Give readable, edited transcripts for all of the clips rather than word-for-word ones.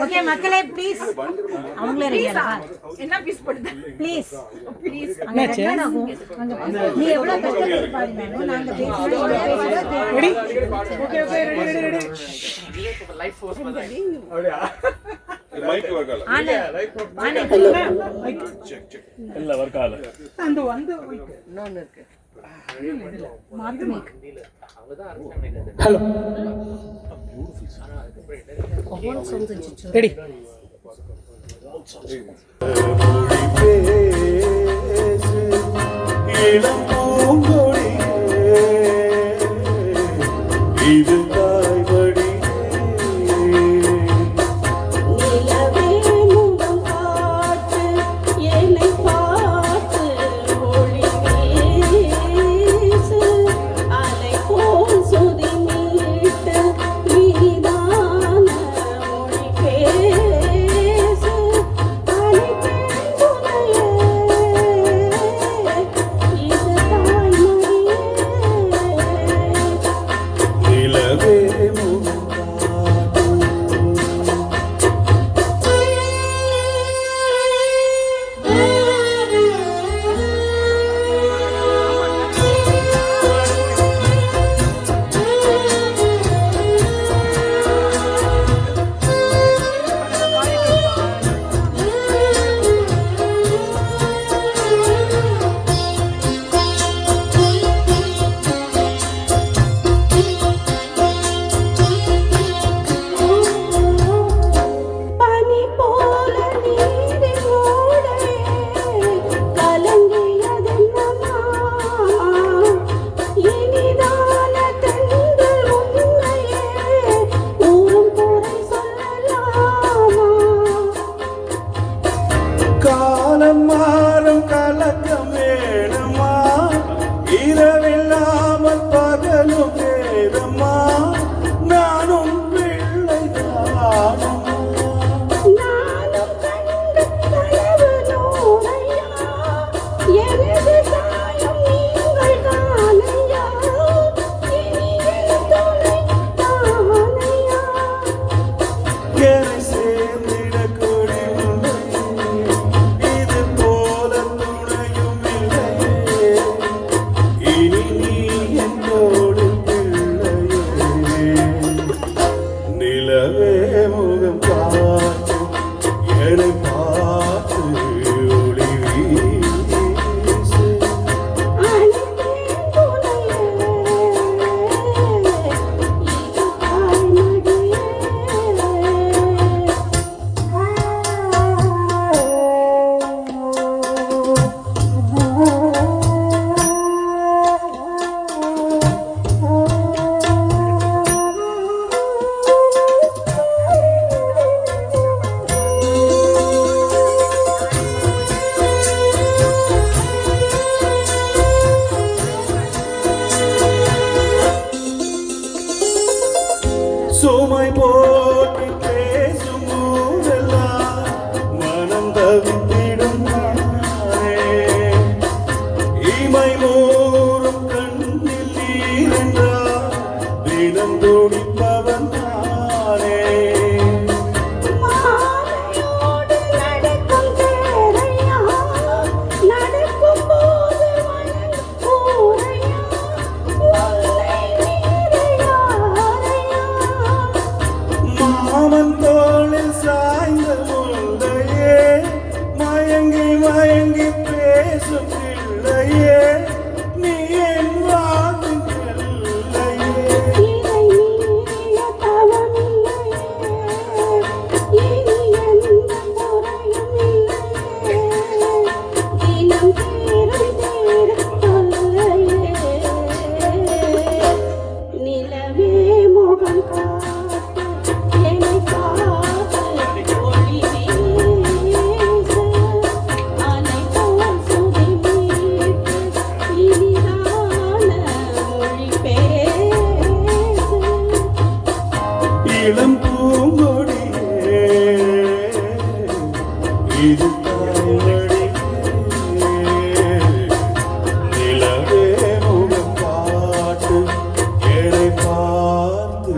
Okay மக்களே please அவங்களே ரெடியா என்ன பீஸ் போடுது ப்ளீஸ் நீ எவ்வளவு கஷ்டப்பட்டு பாடுங்க நாங்க பேசுறோம் ready okay okay ready ready life force அப்படியே மைக் வர்க் ஆல ஆனே மைக் செக் செக் இல்ல வர்க் ஆல அந்த இன்னொன்னு இருக்கு மாத்து mic hello all songs in Chichu. Ready? சுமை போட்டு பேசும் ஊரெல்லாம் மனம் தவித்திடும் இமை மூறும் கண்ணில் நீரென்றால் தினம் துடிப்பவன் தானே மாமன் தோளில் சாய்ந்த முல்லையே மயங்கி மயங்கி பேசும் பிள்ளையே நீ என் வாழும் நிலவே மோகம் இளம் பூங்கொடியே இது தாய்மொழி நிலவே முகம் காட்டு என்னை பார்த்து ஒளி வீசு. நிலவே மோகம் காட்டு என்னை பார்த்து ஒளி வீசு. அலை போல் சுதி மீட்டு இனிதான மொழி பேசு. இளம் பூங்கொடியே இது தாய்மொழி நிலவே முகம் காட்டு என்னை பார்த்து ஒளி வீசு. அலை போல் சுதி மீட்டு இனிதான மொழி பேசு. இளம் பூங்கொடியே இது தாய்மொழி நிலவே முகம் காட்டு என்னை பார்த்து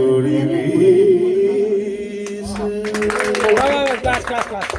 ஒளி வீசு. Class class class